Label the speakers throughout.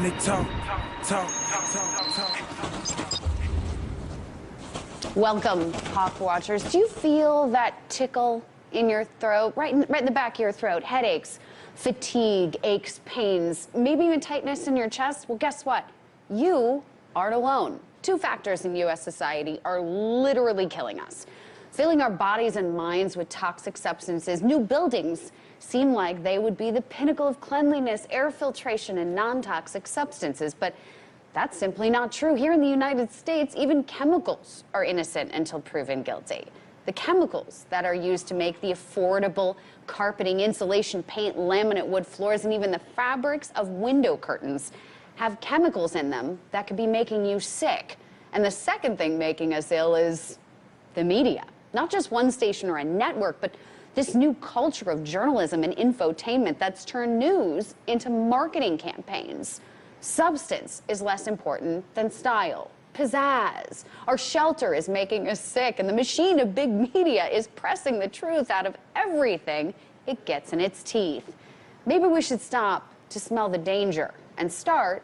Speaker 1: when they talk.
Speaker 2: Welcome, Hawk Watchers. Do you feel that tickle in your throat, right in the back of your throat? Headaches, fatigue, aches, pains, maybe even tightness in your chest? Well, guess what? You aren't alone. Two factors in U.S. society are literally killing us. Filling our bodies and minds with toxic substances. New buildings seem like they would be the pinnacle of cleanliness, air filtration, and non-toxic substances. But that's simply not true. Here in the United States, even chemicals are innocent until proven guilty. The chemicals that are used to make the affordable carpeting, insulation, paint, laminate, wood floors, and even the fabrics of window curtains have chemicals in them that could be making you sick. And the second thing making us ill is the media. Not just one station or a network, but this new culture of journalism and infotainment that's turned news into marketing campaigns. Substance is less important than style. Pizzazz. Our shelter is making us sick, and the machine of big media is pressing the truth out of everything it gets in its teeth. Maybe we should stop to smell the danger and start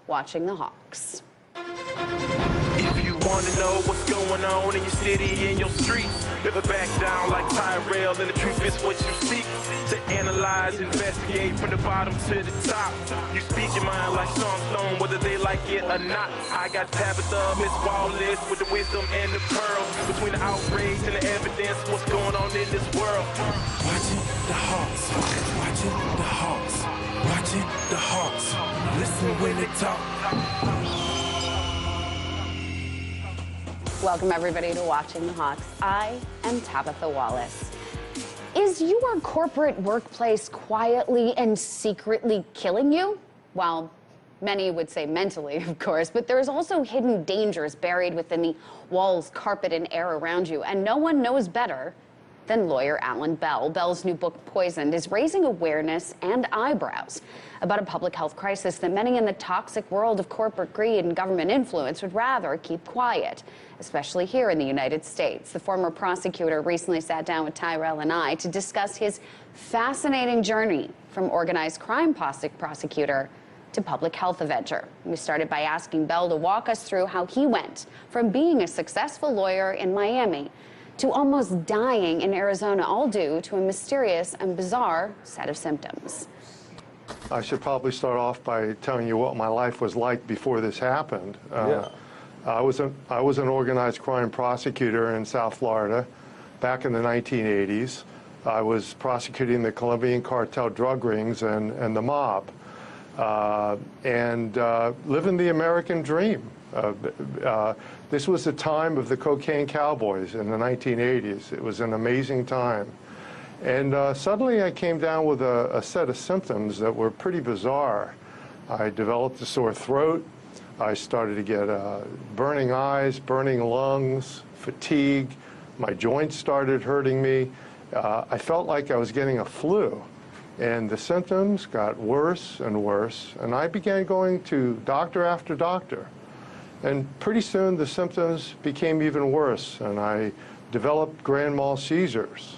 Speaker 2: watching the Hawks.
Speaker 1: If you want to know what's going on in your city, in your streets, never back down like Tyrell, and the truth is what you seek. To analyze, investigate from the bottom to the top. You speak your mind like Sean Stone, whether they like it or not. I got Tabitha, Miss Wallace, with the wisdom and the pearl. Between the outrage and the evidence, what's going on in this world? Watching the Hawks, watching the Hawks, watching the Hawks. Listen when they talk.
Speaker 2: Welcome, everybody, to Watching the Hawks. I am Tabitha Wallace. Is your corporate workplace quietly and secretly killing you? Well, many would say mentally, of course, but there's also hidden dangers buried within the walls, carpet, and air around you, and no one knows better than lawyer Alan Bell. Bell's new book, Poisoned, is raising awareness and eyebrows about a public health crisis that many in the toxic world of corporate greed and government influence would rather keep quiet, especially here in the United States. The former prosecutor recently sat down with Tyrell and I to discuss his fascinating journey from organized crime prosecutor to public health avenger. We started by asking Bell to walk us through how he went from being a successful lawyer in Miami to almost dying in Arizona, all due to a mysterious and bizarre set of symptoms.
Speaker 3: I should probably start off by telling you what my life was like before this happened. I was an organized crime prosecutor in South Florida back in the 1980s. I was prosecuting the Colombian cartel drug rings and the mob, and living the American dream. This was the time of the cocaine cowboys in the 1980s. It was an amazing time. And suddenly I came down with a set of symptoms that were pretty bizarre. I developed a sore throat. I started to get burning eyes, burning lungs, fatigue. My joints started hurting me. I felt like I was getting a flu. And the symptoms got worse and worse. And I began going to doctor after doctor. And pretty soon the symptoms became even worse, and I developed grand mal seizures.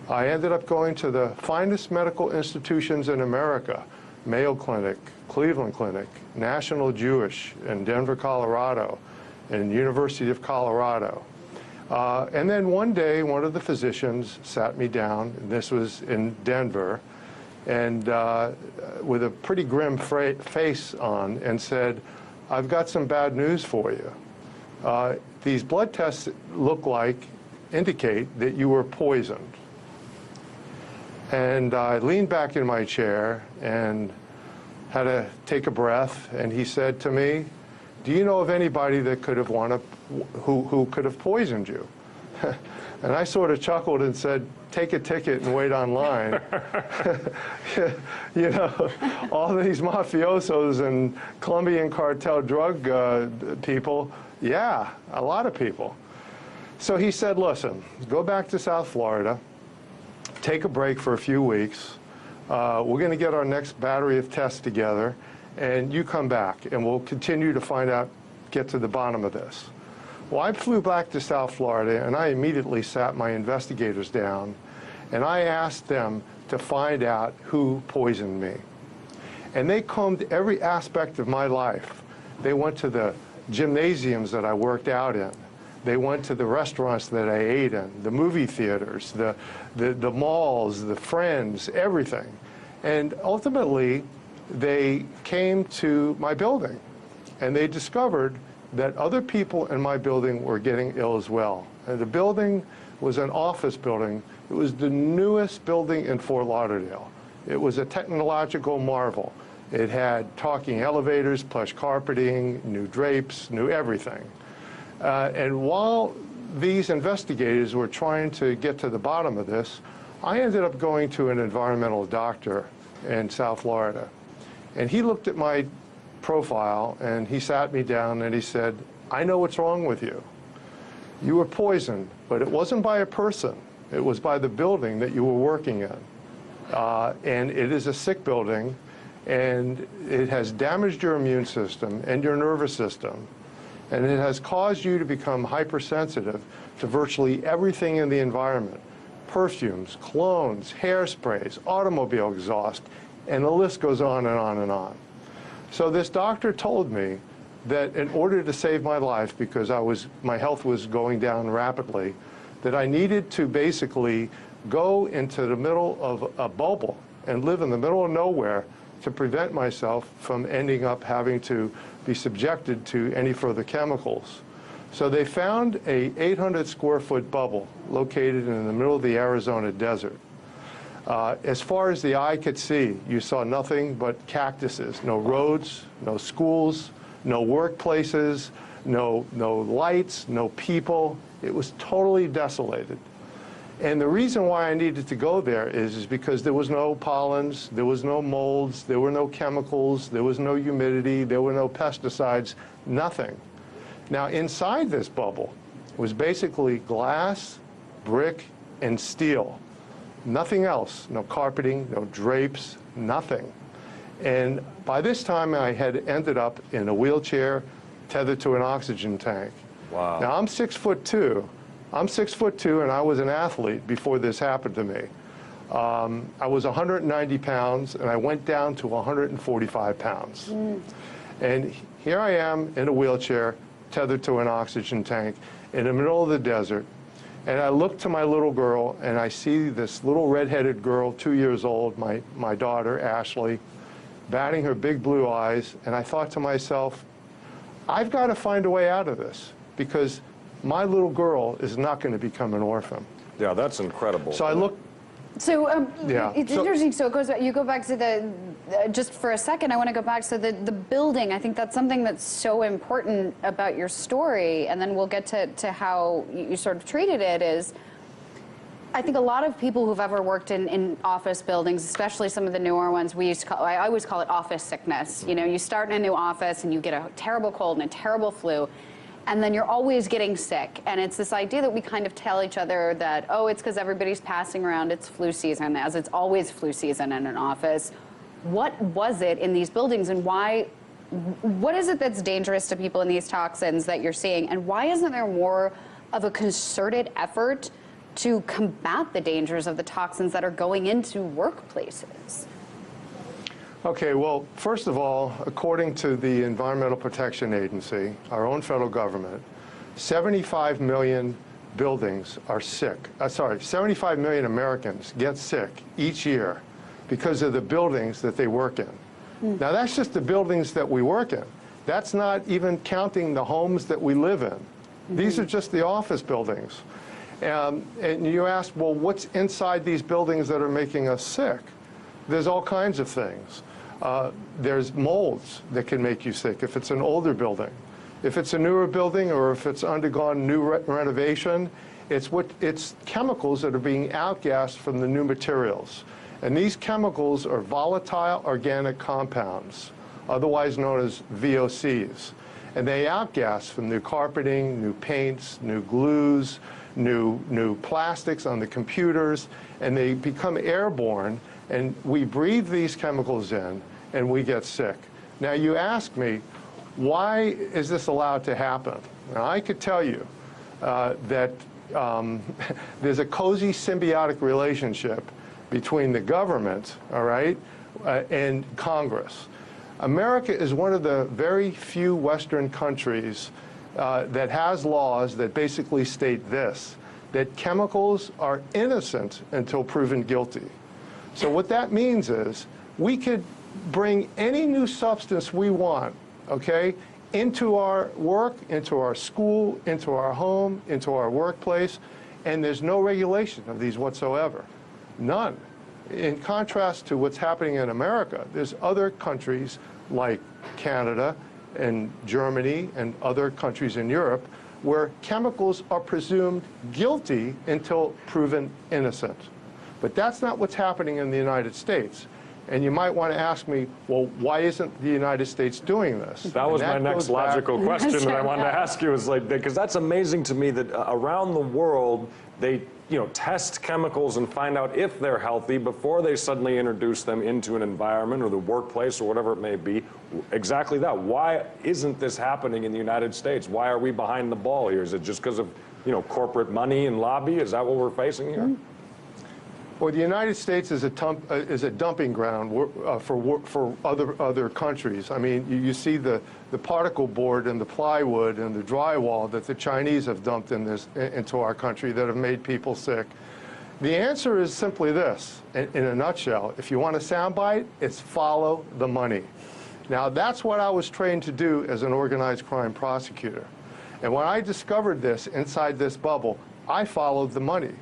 Speaker 3: I ended up going to the finest medical institutions in America: Mayo Clinic, Cleveland Clinic, National Jewish in Denver, Colorado, and University of Colorado. And then one day, one of the physicians sat me down, and this was in Denver, and with a pretty grim face on, and said, "I've got some bad news for you. These blood tests indicate that you were poisoned." And I leaned back in my chair and had to take a breath, and he said to me, "Do you know of anybody that could have who could have poisoned you?" And I sort of chuckled and said, "Take a ticket and wait online." You know, all these mafiosos and Colombian cartel drug people, yeah, a lot of people. So he said, "Listen, go back to South Florida, take a break for a few weeks. We're going to get our next battery of tests together, and you come back, and we'll continue to get to the bottom of this." Well, I flew back to South Florida, and I immediately sat my investigators down, and I asked them to find out who poisoned me. And they combed every aspect of my life. They went to the gymnasiums that I worked out in. They went to the restaurants that I ate in, the movie theaters, the malls, the friends, everything. And ultimately, they came to my building, and they discovered that other people in my building were getting ill as well. And the building was an office building. It was the newest building in Fort Lauderdale. It was a technological marvel. It had talking elevators, plush carpeting, new drapes, new everything. And while these investigators were trying to get to the bottom of this, I ended up going to an environmental doctor in South Florida. And he looked at my profile, and he sat me down, and he said, I know what's wrong with you. You were poisoned, but it wasn't by a person. It was by the building that you were working in. And it is a sick building, and it has damaged your immune system and your nervous system. And it has caused you to become hypersensitive to virtually everything in the environment. Perfumes, colognes, hairsprays, automobile exhaust, and the list goes on and on and on. So this doctor told me that in order to save my life, because my health was going down rapidly, that I needed to basically go into the middle of a bubble and live in the middle of nowhere to prevent myself from ending up having to be subjected to any further chemicals. So they found a 800-square-foot bubble located in the middle of the Arizona desert. As far as the eye could see, you saw nothing but cactuses, no roads, no schools, no workplaces, no lights, no people. It was totally desolated. And the reason why I needed to go there is because there was no pollens, there was no molds, there were no chemicals, there was no humidity, there were no pesticides, nothing. Now, inside this bubble was basically glass, brick, and steel. Nothing else, no carpeting, no drapes, nothing. And by this time, I had ended up in a wheelchair tethered to an oxygen tank.
Speaker 4: Wow.
Speaker 3: Now, I'm 6'2". I'm 6'2", and I was an athlete before this happened to me. I was 190 pounds, and I went down to 145 pounds. And here I am in a wheelchair, tethered to an oxygen tank, in the middle of the desert. And I look to my little girl, and I see this little redheaded girl, 2 years old, my daughter, Ashley, batting her big blue eyes. And I thought to myself, I've got to find a way out of this, because my little girl is not going to become an orphan.
Speaker 4: Yeah, that's incredible.
Speaker 3: So I looked.
Speaker 2: So
Speaker 3: Yeah.
Speaker 2: it's interesting. So it goes back. You go back to the just for a second. I want to go back to the building. I think that's something that's so important about your story, and then we'll get to how you sort of treated it. Is I think a lot of people who've ever worked in office buildings, especially some of the newer ones, I always call it office sickness. You know, you start in a new office and you get a terrible cold and a terrible flu. And then you're always getting sick. And it's this idea that we kind of tell each other that, oh, it's because everybody's passing around, it's flu season, as it's always flu season in an office. What was it in these buildings, and what is it that's dangerous to people in these toxins that you're seeing? And why isn't there more of a concerted effort to combat the dangers of the toxins that are going into workplaces?
Speaker 3: Okay, well, first of all, according to the Environmental Protection Agency, our own federal government, 75 million buildings are sick. 75 million Americans get sick each year because of the buildings that they work in. Now, that's just the buildings that we work in. That's not even counting the homes that we live in. These are just the office buildings. And you ask, well, what's inside these buildings that are making us sick? There's all kinds of things. There's molds that can make you sick if it's an older building. If it's a newer building, or if it's undergone new renovation, it's chemicals that are being outgassed from the new materials. And these chemicals are volatile organic compounds, otherwise known as VOCs. And they outgas from new carpeting, new paints, new glues, new plastics on the computers, and they become airborne. And we breathe these chemicals in, and we get sick. Now, you ask me, why is this allowed to happen? Now, I could tell you that there's a cozy symbiotic relationship between the government, all right, and Congress. America is one of the very few Western countries that has laws that basically state this, that chemicals are innocent until proven guilty. So what that means is we could bring any new substance we want, okay, into our work, into our school, into our home, into our workplace, and there's no regulation of these whatsoever. None. In contrast to what's happening in America, there's other countries like Canada and Germany and other countries in Europe where chemicals are presumed guilty until proven innocent. But that's not what's happening in the United States. And you might want to ask me, well, why isn't the United States doing this?
Speaker 4: That was my next logical question that I wanted to ask you, is like, because that's amazing to me that around the world, they test chemicals and find out if they're healthy before they suddenly introduce them into an environment or the workplace or whatever it may be. Exactly that. Why isn't this happening in the United States? Why are we behind the ball here? Is it just because of corporate money and lobby? Is that what we're facing here?
Speaker 3: Well, the United States is a dumping ground for other countries. I mean, you see the particle board and the plywood and the drywall that the Chinese have dumped into our country that have made people sick. The answer is simply this, in a nutshell. If you want a soundbite, it's follow the money. Now, that's what I was trained to do as an organized crime prosecutor. And when I discovered this inside this bubble, I followed the money.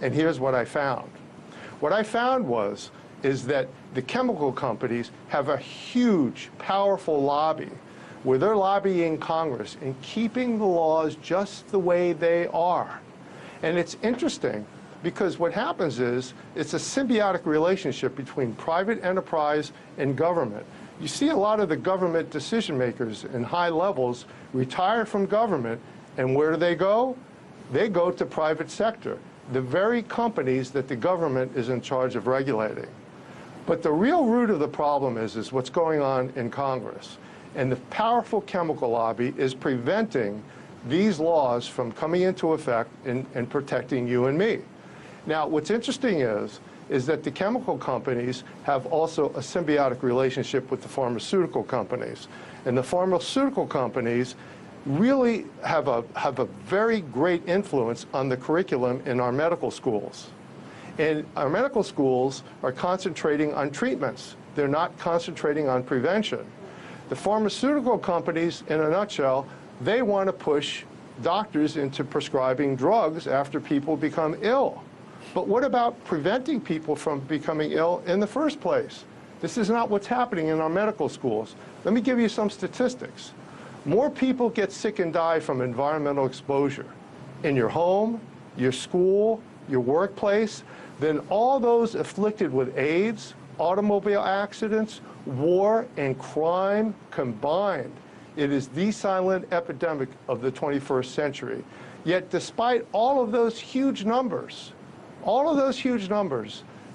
Speaker 3: And here's what I found. What I found is that the chemical companies have a huge, powerful lobby where they're lobbying Congress and keeping the laws just the way they are. And it's interesting because what happens is it's a symbiotic relationship between private enterprise and government. You see a lot of the government decision makers in high levels retire from government, and where do they go? They go to private sector, the very companies that the government is in charge of regulating. But the real root of the problem is what's going on in Congress. And the powerful chemical lobby is preventing these laws from coming into effect and protecting you and me. Now, what's interesting is that the chemical companies have also a symbiotic relationship with the pharmaceutical companies. And the pharmaceutical companies really have a very great influence on the curriculum in our medical schools. And our medical schools are concentrating on treatments. They're not concentrating on prevention. The pharmaceutical companies, in a nutshell, they want to push doctors into prescribing drugs after people become ill. But what about preventing people from becoming ill in the first place? This is not what's happening in our medical schools. Let me give you some statistics. More people get sick and die from environmental exposure in your home, your school, your workplace, than all those afflicted with AIDS, automobile accidents, war, and crime combined. It is the silent epidemic of the 21st century. Yet despite all of those huge numbers,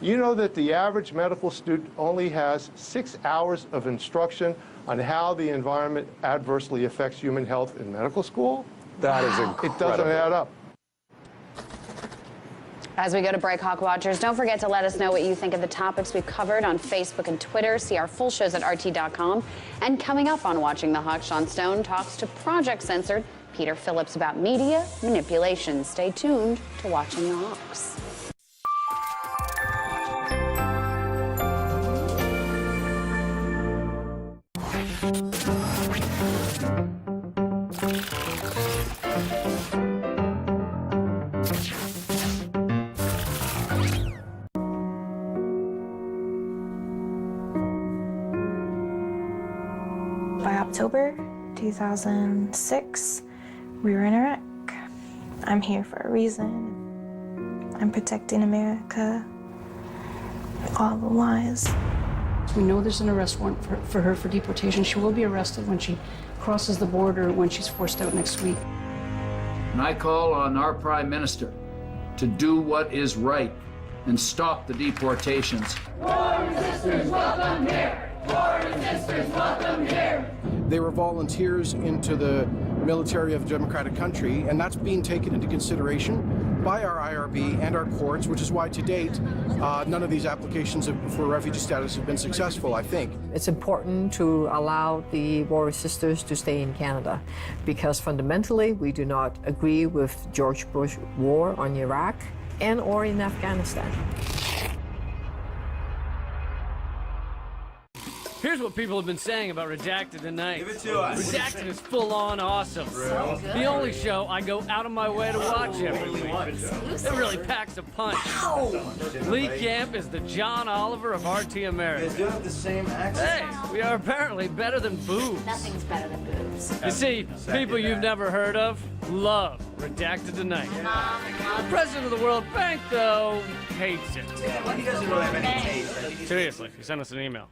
Speaker 3: you know that the average medical student only has 6 hours of instruction on how the environment adversely affects human health in medical school?
Speaker 4: That is incredible.
Speaker 3: It doesn't add up.
Speaker 2: As we go to break, Hawk Watchers, don't forget to let us know what you think of the topics we've covered on Facebook and Twitter. See our full shows at RT.com. And coming up on Watching the Hawk, Sean Stone talks to Project Censored Peter Phillips about media manipulation. Stay tuned to Watching the Hawks.
Speaker 5: By October 2006, we were in Iraq. I'm here for a reason. I'm protecting America. All the lies.
Speaker 6: We know there's an arrest warrant for her for deportation. She will be arrested when she crosses the border, when she's forced out next week.
Speaker 7: And I call on our Prime Minister to do what is right and stop the deportations.
Speaker 8: War resisters, welcome here! War resisters, welcome here!
Speaker 9: They were volunteers into the military of a democratic country, and that's being taken into consideration by our IRB and our courts, which is why to date, none of these applications for refugee status have been successful, I think.
Speaker 10: It's important to allow the Warrior Sisters to stay in Canada because fundamentally we do not agree with George Bush war on Iraq and or in Afghanistan.
Speaker 11: Here's what people have been saying about Redacted tonight.
Speaker 12: Give it to us.
Speaker 11: Redacted is full-on awesome.
Speaker 12: Real?
Speaker 11: The only show I go out of my way to watch every week. It really packs a punch. Lee Camp is the John Oliver of RT America.
Speaker 12: They do have the same accent.
Speaker 11: Hey, we are apparently better than boobs.
Speaker 2: Nothing's better than boobs.
Speaker 11: You see, people you've never heard of love Redacted tonight. The president of the World Bank, though, hates it.
Speaker 12: Yeah, well, he doesn't really have any taste.
Speaker 11: Seriously, he sent us an email.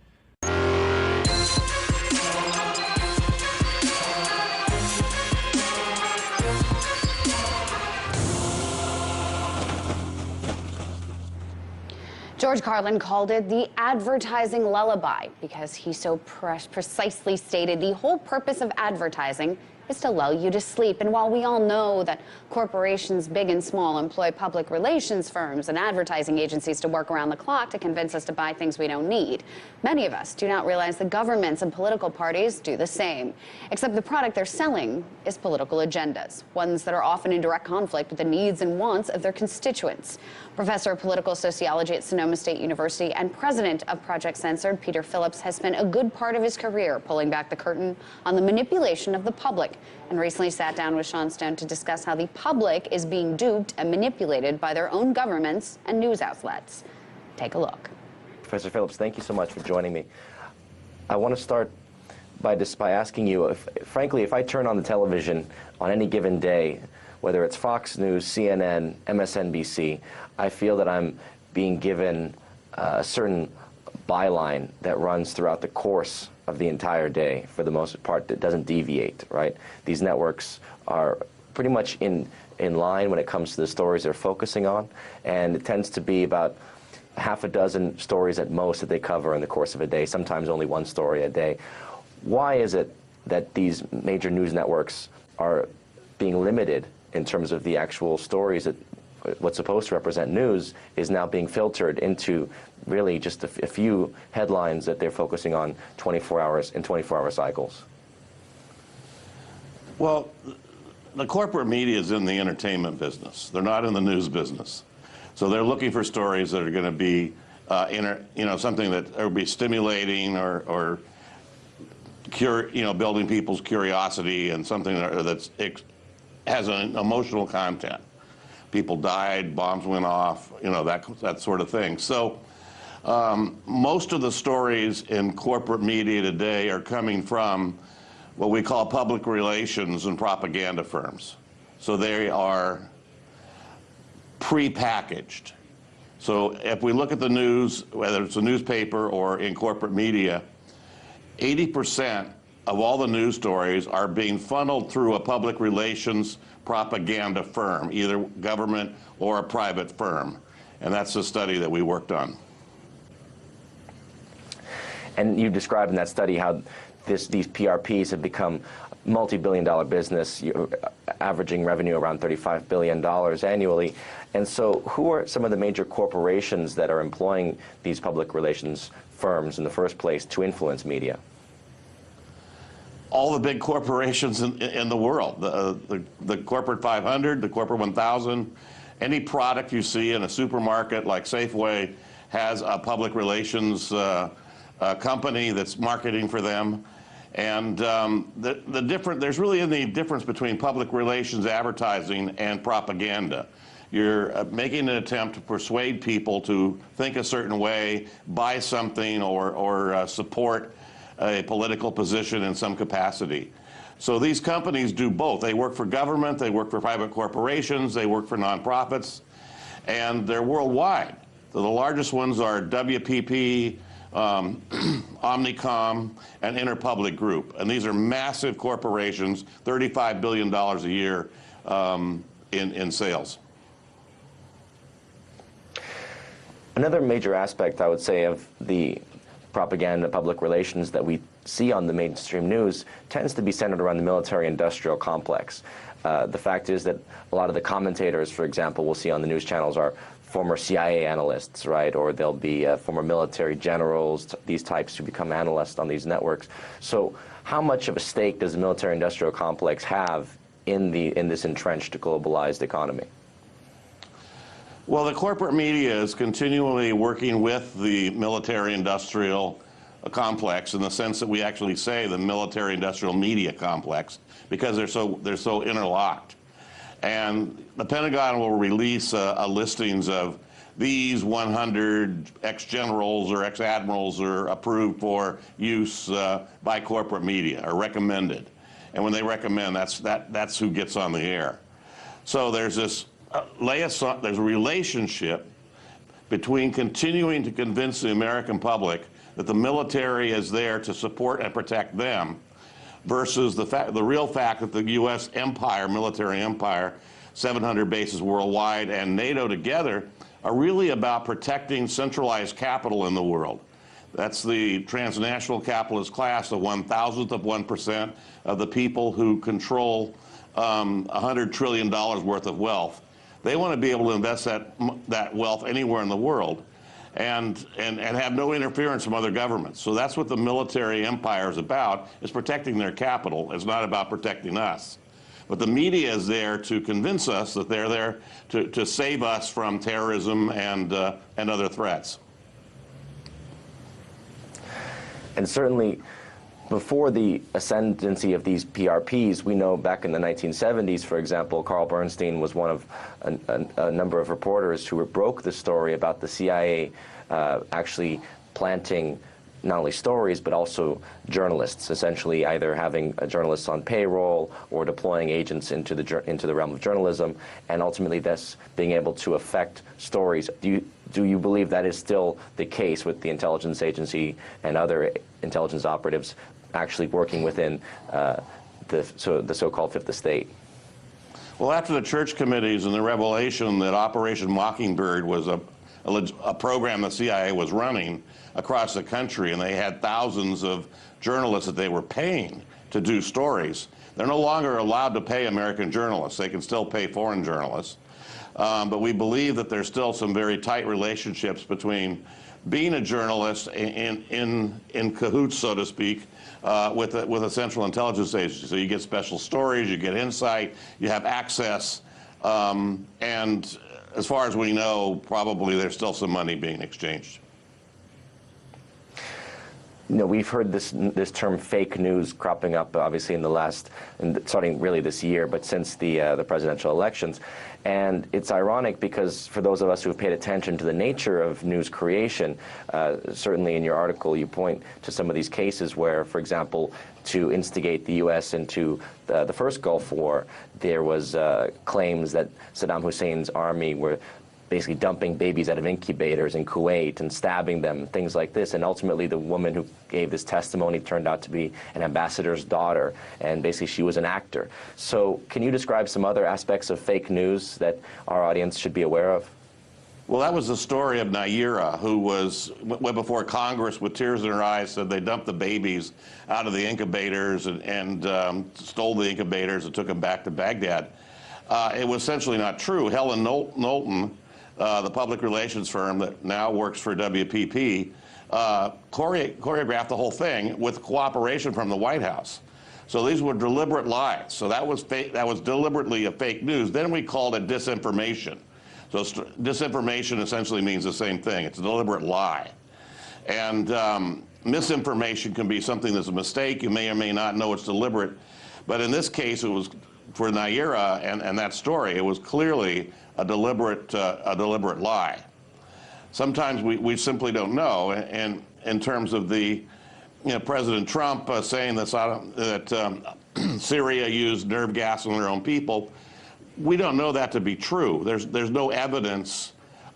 Speaker 2: George Carlin called it the advertising lullaby because he so precisely stated the whole purpose of advertising is to lull you to sleep. And while we all know that corporations, big and small, employ public relations firms and advertising agencies to work around the clock to convince us to buy things we don't need, many of us do not realize that governments and political parties do the same. Except the product they're selling is political agendas, ones that are often in direct conflict with the needs and wants of their constituents. Professor of political sociology at Sonoma State University and president of Project Censored, Peter Phillips, has spent a good part of his career pulling back the curtain on the manipulation of the public, and recently sat down with Sean Stone to discuss how the public is being duped and manipulated by their own governments and news outlets. Take a look.
Speaker 13: Professor Phillips, thank you so much for joining me. I want to start by asking you, frankly, if I turn on the television on any given day, whether it's Fox News, CNN, MSNBC, I feel that I'm being given a certain byline that runs throughout the course of the entire day, for the most part, that doesn't deviate, right? These networks are pretty much in line when it comes to the stories they're focusing on, and it tends to be about half a dozen stories at most that they cover in the course of a day, sometimes only one story a day. Why is it that these major news networks are being limited in terms of the actual stories that what's supposed to represent news is now being filtered into really just a few headlines that they're focusing on 24 hours in 24-hour cycles?
Speaker 14: Well, the corporate media is in the entertainment business. They're not in the news business. So they're looking for stories that are going to be, something that will be stimulating or building people's curiosity, and something that's has an emotional content. People died, bombs went off, that sort of thing. So most of the stories in corporate media today are coming from what we call public relations and propaganda firms. So they are pre-packaged. So if we look at the news, whether it's a newspaper or in corporate media, 80% of all the news stories are being funneled through a public relations propaganda firm, either government or a private firm. And that's the study that we worked on.
Speaker 13: And you described in that study how these PRPs have become multi-billion-dollar business, averaging revenue around $35 billion annually. And so who are some of the major corporations that are employing these public relations firms in the first place to influence media?
Speaker 14: All the big corporations in the world, the corporate 500, the corporate 1,000, any product you see in a supermarket like Safeway has a public relations company that's marketing for them. And there's really any difference between public relations advertising and propaganda. You're making an attempt to persuade people to think a certain way, buy something, or support a political position in some capacity. So these companies do both. They work for government, they work for private corporations, they work for nonprofits, and they're worldwide. So the largest ones are WPP, Omnicom, and Interpublic Group. And these are massive corporations, $35 billion a year in sales.
Speaker 13: Another major aspect, I would say, of the propaganda, public relations that we see on the mainstream news tends to be centered around the military-industrial complex. The fact is that a lot of the commentators, for example, we'll see on the news channels are former CIA analysts, right? Or they'll be former military generals, these types who become analysts on these networks. So how much of a stake does the military-industrial complex have in this entrenched globalized economy?
Speaker 14: Well, the corporate media is continually working with the military-industrial complex in the sense that we actually say the military-industrial media complex because they're so interlocked. And the Pentagon will release listings of these 100 ex-generals or ex-admirals are approved for use by corporate media or recommended. And when they recommend, that's who gets on the air. So there's this there's a relationship between continuing to convince the American public that the military is there to support and protect them versus the real fact that the U.S. empire, military empire, 700 bases worldwide, and NATO together are really about protecting centralized capital in the world. That's the transnational capitalist class, the 1,000th of 1% of the people who control $100 trillion worth of wealth. They want to be able to invest that wealth anywhere in the world and have no interference from other governments. So that's what the military empire is about, is protecting their capital. It's not about protecting us. But the media is there to convince us that they're there to save us from terrorism and other threats.
Speaker 13: And certainly, before the ascendancy of these PRPs, we know back in the 1970s, for example, Carl Bernstein was one of a number of reporters who broke the story about the CIA actually planting not only stories, but also journalists, essentially either having journalists on payroll or deploying agents into the realm of journalism, and ultimately thus being able to affect stories. Do you believe that is still the case with the intelligence agency and other intelligence operatives actually working within the so-called Fifth Estate?
Speaker 14: Well, after the church committees and the revelation that Operation Mockingbird was a program the CIA was running across the country, and they had thousands of journalists that they were paying to do stories, they're no longer allowed to pay American journalists. They can still pay foreign journalists. But we believe that there's still some very tight relationships between being a journalist in cahoots, so to speak, with a central intelligence agency. So you get special stories, you get insight, you have access, and as far as we know, probably there's still some money being exchanged.
Speaker 13: You know, we've heard this term fake news cropping up, obviously, starting really this year, but since the presidential elections. And it's ironic because for those of us who have paid attention to the nature of news creation, certainly in your article you point to some of these cases where, for example, to instigate the U.S. into the first Gulf War, there was claims that Saddam Hussein's army were basically dumping babies out of incubators in Kuwait and stabbing them, things like this. And ultimately, the woman who gave this testimony turned out to be an ambassador's daughter, and basically she was an actor. So can you describe some other aspects of fake news that our audience should be aware of?
Speaker 14: Well, that was the story of Nayyirah, who went before Congress with tears in her eyes, said they dumped the babies out of the incubators and stole the incubators and took them back to Baghdad. It was essentially not true. Helen Knowlton, the public relations firm that now works for WPP, choreographed the whole thing with cooperation from the White House. So these were deliberate lies. So that was deliberately a fake news. Then we called it disinformation. So disinformation essentially means the same thing. It's a deliberate lie. And misinformation can be something that's a mistake. You may or may not know it's deliberate. But in this case, it was for Nayyirah and that story, it was clearly a deliberate lie. Sometimes we simply don't know. And in terms of President Trump saying that Syria used nerve gas on their own people, we don't know that to be true. There's no evidence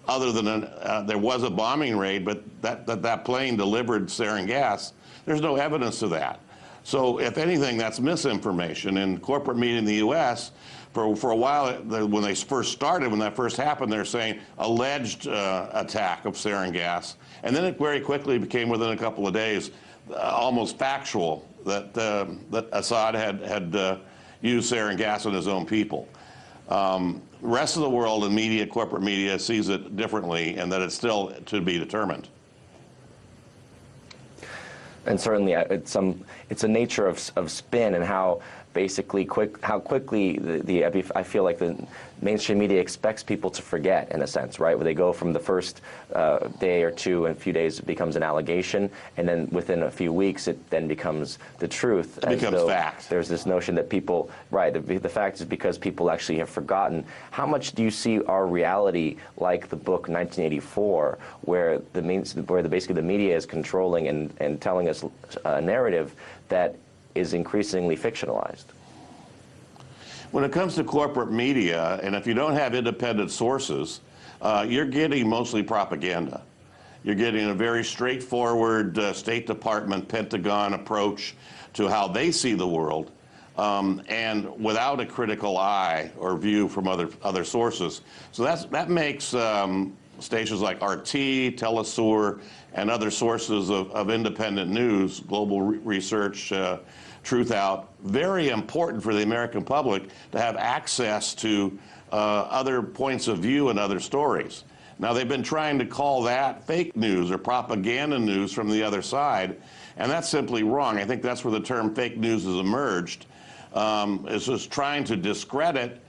Speaker 14: other than there was a bombing raid, but that plane delivered sarin gas. There's no evidence of that. So if anything, that's misinformation. And corporate media in the U.S., for a while, when they first started, when that first happened, they're saying alleged attack of sarin gas. And then it very quickly became, within a couple of days, almost factual that Assad had used sarin gas on his own people. The rest of the world and media, corporate media, sees it differently, and that it's still to be determined.
Speaker 13: And certainly, it's a nature of spin and how basically how quickly I feel like the mainstream media expects people to forget, in a sense, right? Where they go from the first day or two and a few days, it becomes an allegation, and then within a few weeks, it then becomes the truth.
Speaker 14: It becomes fact.
Speaker 13: There's this notion that people, right, the fact is because people actually have forgotten. How much do you see our reality like the book 1984, where basically the media is controlling and telling us a narrative that is increasingly fictionalized?
Speaker 14: When it comes to corporate media, and if you don't have independent sources, you're getting mostly propaganda. You're getting a very straightforward State Department, Pentagon approach to how they see the world, and without a critical eye or view from other sources. So that makes stations like RT, Telesur, and other sources of independent news, global research, Truth Out, very important for the American public to have access to other points of view and other stories. Now, they've been trying to call that fake news or propaganda news from the other side, and that's simply wrong. I think that's where the term fake news has emerged. It's just trying to discredit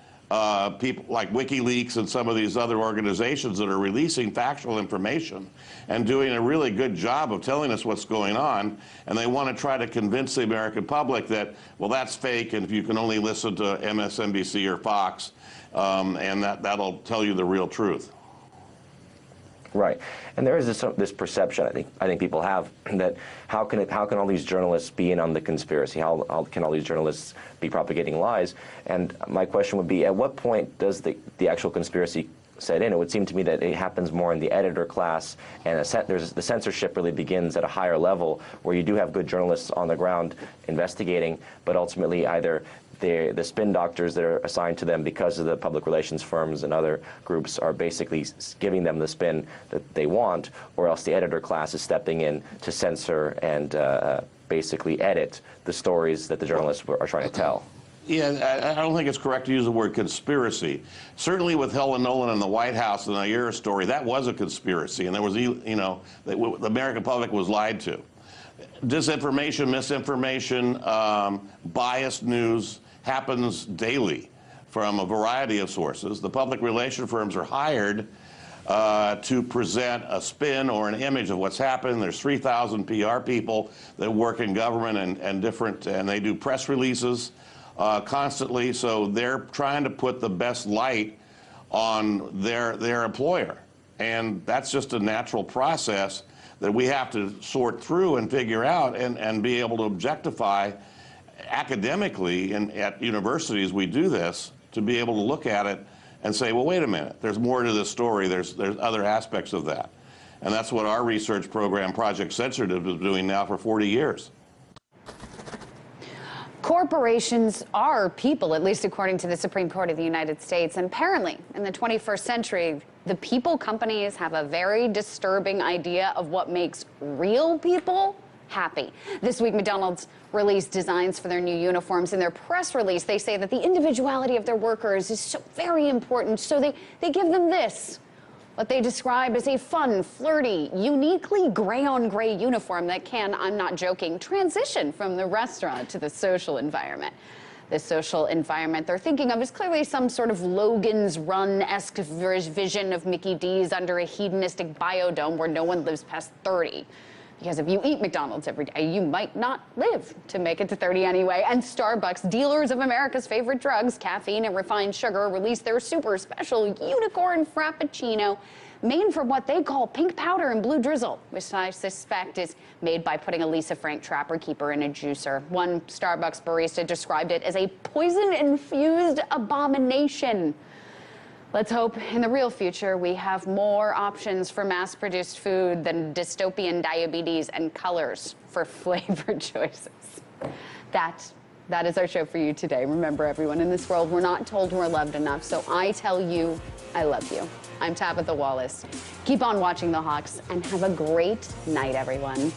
Speaker 14: people like WikiLeaks and some of these other organizations that are releasing factual information and doing a really good job of telling us what's going on. And they want to try to convince the American public that, well, that's fake, and if you can only listen to MSNBC or Fox, and that'll tell you the real truth.
Speaker 13: Right, and there is this perception I think people have that how can all these journalists be in on the conspiracy? How can all these journalists be propagating lies? And my question would be, at what point does the actual conspiracy set in? It would seem to me that it happens more in the editor class, and the censorship really begins at a higher level, where you do have good journalists on the ground investigating, but ultimately either the spin doctors that are assigned to them because of the public relations firms and other groups are basically giving them the spin that they want, or else the editor class is stepping in to censor and basically edit the stories that the journalists are trying to tell.
Speaker 14: Yeah, I don't think it's correct to use the word conspiracy. Certainly with Helen Nolan and the White House and the Nayyar story, that was a conspiracy, and there was, the American public was lied to. Disinformation, misinformation, biased news happens daily from a variety of sources. The public relation firms are hired to present a spin or an image of what's happening. There's 3,000 PR people that work in government and they do press releases constantly. So they're trying to put the best light on their employer. And that's just a natural process that we have to sort through and figure out and be able to objectify academically. And at universities, we do this to be able to look at it and say, well, wait a minute, there's more to this story. There's other aspects of that. And that's what our research program, Project Censored, is doing now for 40 years.
Speaker 2: Corporations are people, at least according to the Supreme Court of the United States. And apparently, in the 21st century, the people companies have a very disturbing idea of what makes real people happy. This week, McDonald's released designs for their new uniforms. In their press release, they say that the individuality of their workers is so very important, so they give them this, what they describe as a fun, flirty, uniquely gray-on-gray uniform that can, I'm not joking, transition from the restaurant to the social environment. The social environment they're thinking of is clearly some sort of Logan's Run-esque vision of Mickey D's under a hedonistic biodome where no one lives past 30. Because if you eat McDonald's every day, you might not live to make it to 30 anyway. And Starbucks, dealers of America's favorite drugs, caffeine and refined sugar, released their super special unicorn frappuccino, made from what they call pink powder and blue drizzle, which I suspect is made by putting a Lisa Frank Trapper Keeper in a juicer. One Starbucks barista described it as a poison-infused abomination. Let's hope in the real future we have more options for mass-produced food than dystopian diabetes and colors for flavor choices. That is our show for you today. Remember, everyone, in this world, we're not told we're loved enough, so I tell you, I love you. I'm Tabitha Wallace. Keep on watching the Hawks, and have a great night, everyone.